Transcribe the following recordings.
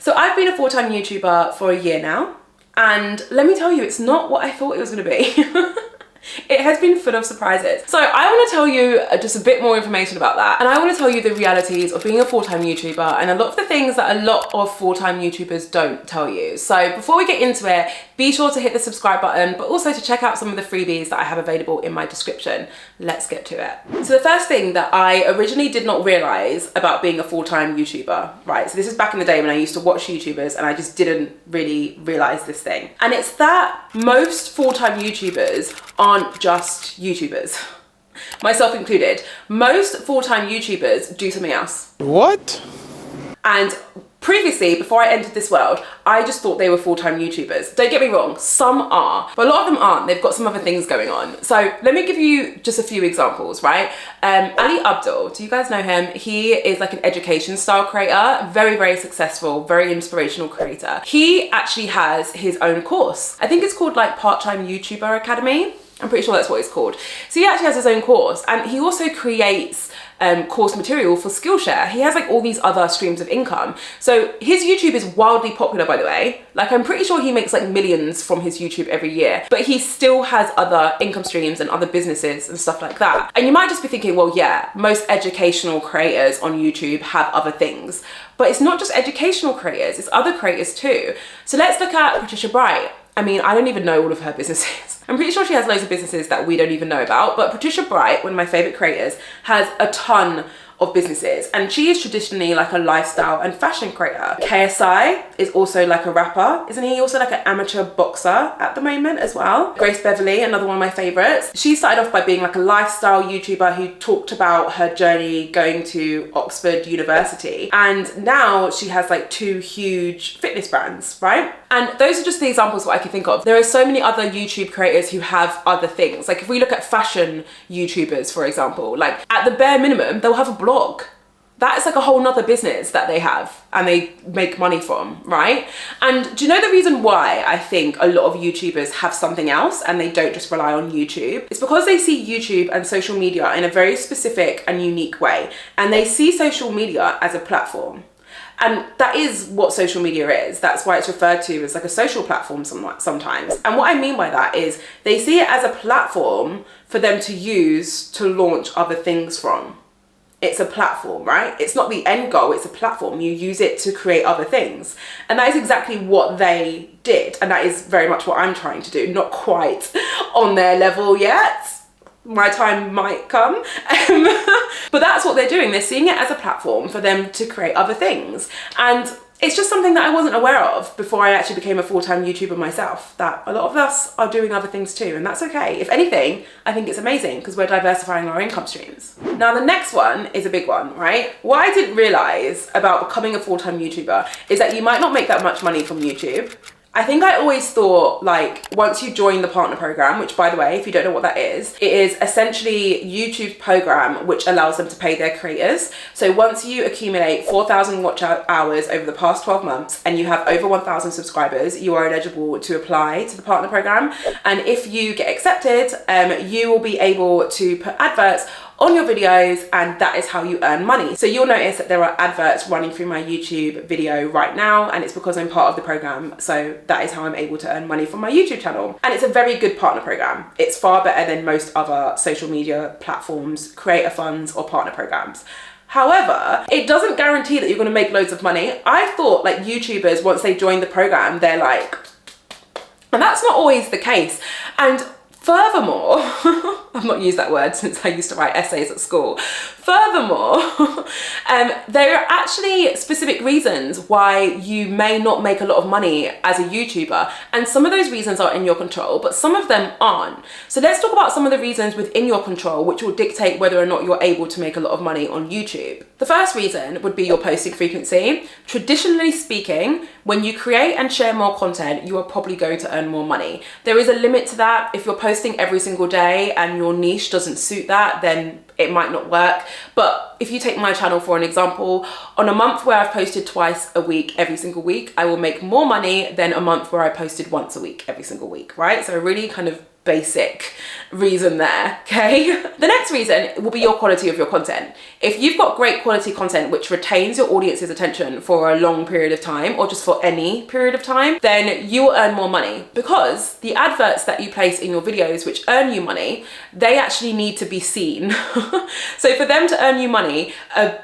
So I've been a full-time YouTuber for a year now, and let me tell you, it's not what I thought it was gonna be. It has been full of surprises. So I want to tell you just a bit more information about that. And I want to tell you the realities of being a full-time YouTuber and a lot of the things that a lot of full-time YouTubers don't tell you. So before we get into it, be sure to hit the subscribe button, but also to check out some of the freebies that I have available in my description. Let's get to it. So the first thing that I originally did not realize about being a full-time YouTuber, right? So this is back in the day when I used to watch YouTubers and I just didn't really realize this thing. And it's that most full-time YouTubers aren't just YouTubers, myself included. Most full-time YouTubers do something else. What? And previously, before I entered this world, I just thought they were full-time YouTubers. Don't get me wrong, some are, but a lot of them aren't. They've got some other things going on. So let me give you just a few examples, right? Ali Abdul, do you guys know him? He is like an education style creator, very, very successful, very inspirational creator. He actually has his own course. I think it's called like Part-Time YouTuber Academy. I'm pretty sure that's what it's called. So he actually has his own course, and he also creates course material for Skillshare. He has like all these other streams of income. So his YouTube is wildly popular, by the way. Like I'm pretty sure he makes like millions from his YouTube every year, but he still has other income streams and other businesses and stuff like that. And you might just be thinking, well, yeah, most educational creators on YouTube have other things, but it's not just educational creators, it's other creators too. So let's look at Patricia Bright. I mean, I don't even know all of her businesses. I'm pretty sure she has loads of businesses that we don't even know about, but Patricia Bright, one of my favorite creators, has a ton of businesses, and she is traditionally like a lifestyle and fashion creator. KSI is also like a rapper. Isn't he also like an amateur boxer at the moment as well? Grace Beverly, another one of my favorites. She started off by being like a lifestyle YouTuber who talked about her journey going to Oxford University, and now she has like 2 huge fitness brands, right? And those are just the examples that I can think of. There are so many other YouTube creators who have other things. Like if we look at fashion YouTubers, for example, like at the bare minimum, they'll have a blog. That is like a whole nother business that they have and they make money from, right? And do you know the reason why I think a lot of YouTubers have something else and they don't just rely on YouTube? It's because they see YouTube and social media in a very specific and unique way. And they see social media as a platform. And that is what social media is. That's why it's referred to as like a social platform sometimes. And what I mean by that is they see it as a platform for them to use to launch other things from. It's a platform, right? It's not the end goal, it's a platform. You use it to create other things. And that is exactly what they did. And that is very much what I'm trying to do. Not quite on their level yet. My time might come. But that's what they're doing. They're seeing it as a platform for them to create other things. And it's just something that I wasn't aware of before I actually became a full-time YouTuber myself, that a lot of us are doing other things too, and that's okay. If anything, I think it's amazing because we're diversifying our income streams. Now, the next one is a big one, right? What I didn't realize about becoming a full-time YouTuber is that you might not make that much money from YouTube. I think I always thought like once you join the partner program, which by the way, if you don't know what that is, it is essentially YouTube's program which allows them to pay their creators. So once you accumulate 4,000 watch hours over the past 12 months and you have over 1,000 subscribers, you are eligible to apply to the partner program. And if you get accepted, you will be able to put adverts on your videos, and that is how you earn money. So you'll notice that there are adverts running through my YouTube video right now, and it's because I'm part of the program. So that is how I'm able to earn money from my YouTube channel. And it's a very good partner program. It's far better than most other social media platforms, creator funds, or partner programs. However, it doesn't guarantee that you're gonna make loads of money. I thought like YouTubers, once they join the program, they're like, and that's not always the case. And furthermore, I've not used that word since I used to write essays at school. Furthermore, there are actually specific reasons why you may not make a lot of money as a YouTuber. And some of those reasons are in your control, but some of them aren't. So let's talk about some of the reasons within your control, which will dictate whether or not you're able to make a lot of money on YouTube. The first reason would be your posting frequency. Traditionally speaking, when you create and share more content, you are probably going to earn more money. There is a limit to that. If you're posting every single day and your niche doesn't suit that, then it might not work. But if you take my channel for an example, on a month where I've posted twice a week, every single week, I will make more money than a month where I posted once a week, every single week, right? So it really kind of basic reason there, okay? The next reason will be your quality of your content. If you've got great quality content which retains your audience's attention for a long period of time, or just for any period of time, then you will earn more money, because the adverts that you place in your videos which earn you money, they actually need to be seen. So for them to earn you money,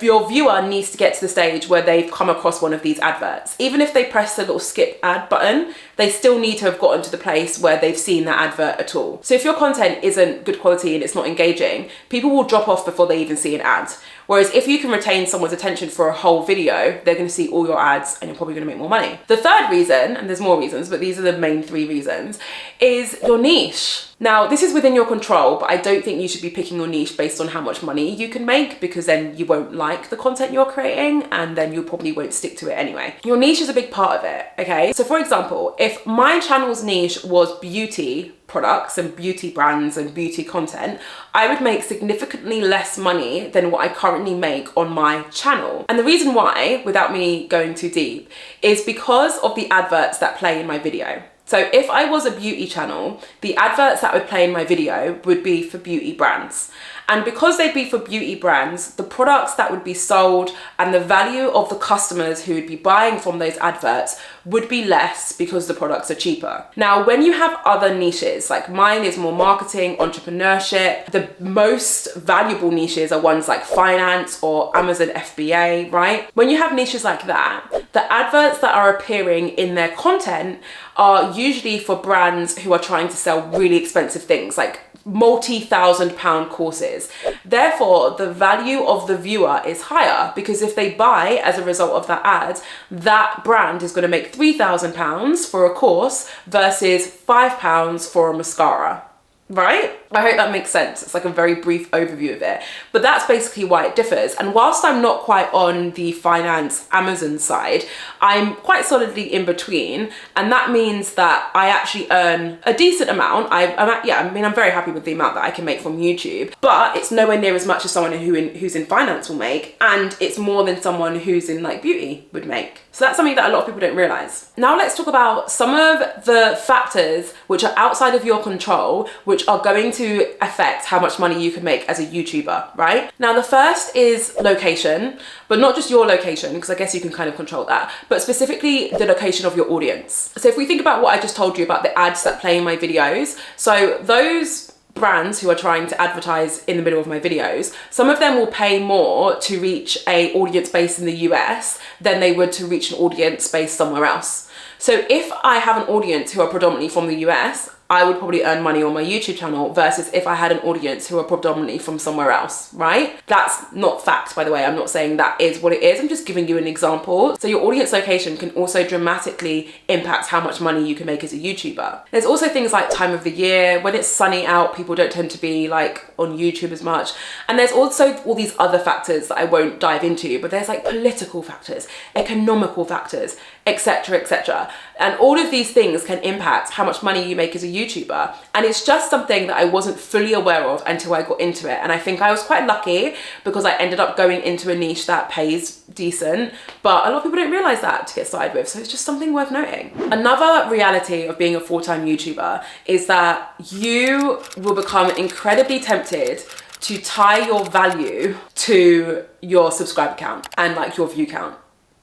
your viewer needs to get to the stage where they've come across one of these adverts. Even if they press the little skip ad button, they still need to have gotten to the place where they've seen that advert at all. So if your content isn't good quality and it's not engaging, people will drop off before they even see an ad. Whereas if you can retain someone's attention for a whole video, they're going to see all your ads and you're probably going to make more money. The third reason, and there's more reasons, but these are the main 3 reasons, is your niche. Now, this is within your control, but I don't think you should be picking your niche based on how much money you can make, because then you won't like the content you're creating and then you probably won't stick to it anyway. Your niche is a big part of it, okay? So for example, if my channel's niche was beauty products and beauty brands and beauty content, I would make significantly less money than what I currently make on my channel. And the reason why, without me going too deep, is because of the adverts that play in my video. So if I was a beauty channel, the adverts that would play in my video would be for beauty brands. And because they'd be for beauty brands, the products that would be sold and the value of the customers who would be buying from those adverts would be less because the products are cheaper. Now, when you have other niches, like mine is more marketing, entrepreneurship, the most valuable niches are ones like finance or Amazon FBA, right? When you have niches like that, the adverts that are appearing in their content are usually for brands who are trying to sell really expensive things, like multi-thousand-pound courses. Therefore, the value of the viewer is higher, because if they buy as a result of that ad, that brand is going to make £3,000 for a course versus £5 for a mascara. Right? I hope that makes sense. It's like a very brief overview of it, but that's basically why it differs. And whilst I'm not quite on the finance Amazon side, I'm quite solidly in between, and that means that I actually earn a decent amount. I'm very happy with the amount that I can make from YouTube, but it's nowhere near as much as someone who's in finance will make, and it's more than someone who's in like beauty would make. So that's something that a lot of people don't realize. Now let's talk about some of the factors which are outside of your control, which are going to affect how much money you can make as a YouTuber, right? Now, the first is location, but not just your location, because I guess you can kind of control that, but specifically the location of your audience. So if we think about what I just told you about the ads that play in my videos, so those brands who are trying to advertise in the middle of my videos, some of them will pay more to reach an audience base in the US than they would to reach an audience base somewhere else. So if I have an audience who are predominantly from the US, I would probably earn money on my YouTube channel versus if I had an audience who are predominantly from somewhere else, right? That's not fact, by the way. I'm not saying that is what it is. I'm just giving you an example. So your audience location can also dramatically impact how much money you can make as a YouTuber. There's also things like time of the year. When it's sunny out, people don't tend to be like on YouTube as much. And there's also all these other factors that I won't dive into, but there's like political factors, economical factors, etc., etc. And all of these things can impact how much money you make as a YouTuber. And it's just something that I wasn't fully aware of until I got into it. And I think I was quite lucky because I ended up going into a niche that pays decent, but a lot of people don't realize that to get started with. So it's just something worth noting. Another reality of being a full-time YouTuber is that you will become incredibly tempted to tie your value to your subscriber count and like your view count.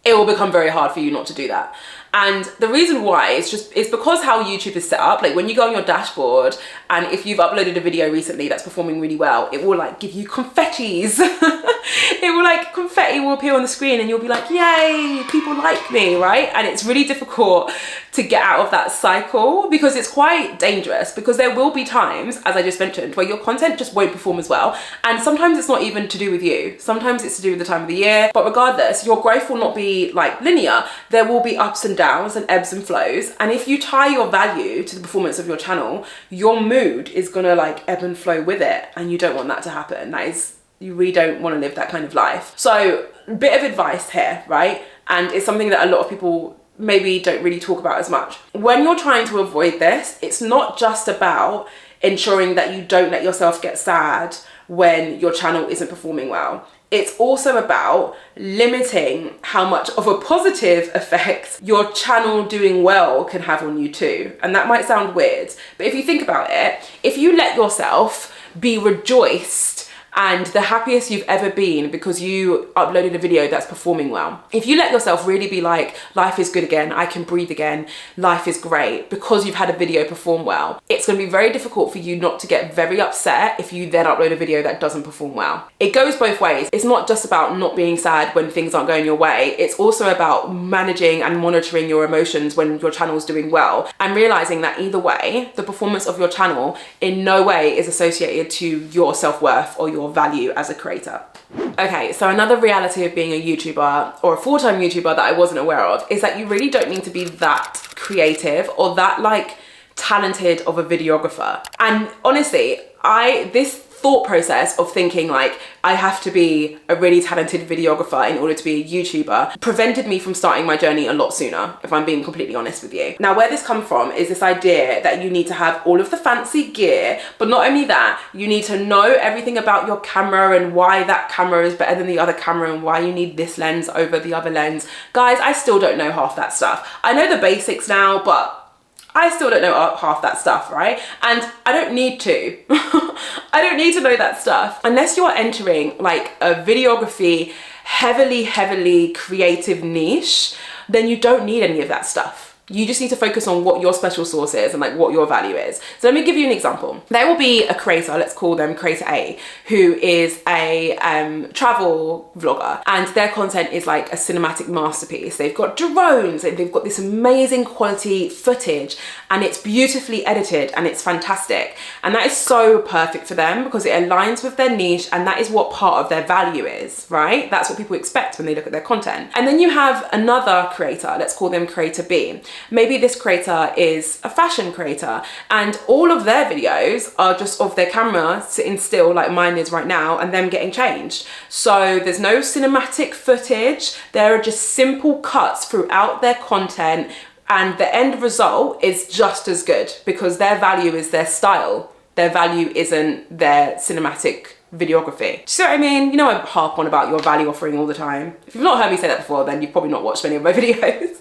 It will become very hard for you not to do that. And the reason why is because how YouTube is set up. Like when you go on your dashboard and if you've uploaded a video recently that's performing really well, it will like give you confettis. It will like, confetti will appear on the screen and you'll be like, yay, people like me, right? And it's really difficult to get out of that cycle because it's quite dangerous, because there will be times, as I just mentioned, where your content just won't perform as well. And sometimes it's not even to do with you. Sometimes it's to do with the time of the year, but regardless, your growth will not be like linear. There will be ups and downs and ebbs and flows. And if you tie your value to the performance of your channel, your mood is gonna like ebb and flow with it. And you don't want that to happen. You really don't want to live that kind of life. So a bit of advice here, right? And it's something that a lot of people maybe don't really talk about as much. When you're trying to avoid this, it's not just about ensuring that you don't let yourself get sad when your channel isn't performing well. It's also about limiting how much of a positive effect your channel doing well can have on you too. And that might sound weird, but if you think about it, if you let yourself be rejoiced and the happiest you've ever been because you uploaded a video that's performing well. If you let yourself really be like, life is good again, I can breathe again, life is great, because you've had a video perform well, it's going to be very difficult for you not to get very upset if you then upload a video that doesn't perform well. It goes both ways. It's not just about not being sad when things aren't going your way. It's also about managing and monitoring your emotions when your channel's doing well, and realizing that either way, the performance of your channel in no way is associated to your self-worth or your value as a creator. Okay, so another reality of being a YouTuber or a full-time YouTuber that I wasn't aware of is that you really don't need to be that creative or that like talented of a videographer. And honestly, this thought process of thinking like I have to be a really talented videographer in order to be a YouTuber prevented me from starting my journey a lot sooner, if I'm being completely honest with you. Now, where this comes from is this idea that you need to have all of the fancy gear, but not only that, you need to know everything about your camera and why that camera is better than the other camera and why you need this lens over the other lens. Guys, I still don't know half that stuff. I know the basics now, but I still don't know half that stuff, right? And I don't need to. I don't need to know that stuff. Unless you are entering like a videography, heavily creative niche, then you don't need any of that stuff. You just need to focus on what your special sauce is and like what your value is. So let me give you an example. There will be a creator, let's call them creator A, who is a travel vlogger, and their content is like a cinematic masterpiece. They've got drones and they've got this amazing quality footage and it's beautifully edited and it's fantastic. And that is so perfect for them because it aligns with their niche and that is what part of their value is, right? That's what people expect when they look at their content. And then you have another creator, let's call them creator B. Maybe this creator is a fashion creator and all of their videos are just of their camera sitting still like mine is right now and them getting changed. So there's no cinematic footage. There are just simple cuts throughout their content and the end result is just as good because their value is their style. Their value isn't their cinematic videography. Do you see what I mean? You know, I harp on about your value offering all the time. If you've not heard me say that before, then you've probably not watched many of my videos.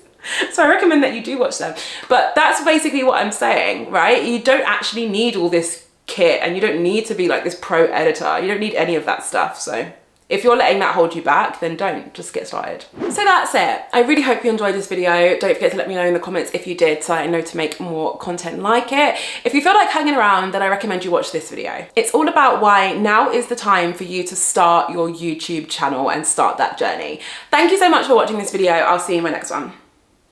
So I recommend that you do watch them. But that's basically what I'm saying, right? You don't actually need all this kit and you don't need to be like this pro editor. You don't need any of that stuff. So if you're letting that hold you back, then don't, just get started. So that's it. I really hope you enjoyed this video. Don't forget to let me know in the comments if you did so I know to make more content like it. If you feel like hanging around, then I recommend you watch this video. It's all about why now is the time for you to start your YouTube channel and start that journey. Thank you so much for watching this video. I'll see you in my next one.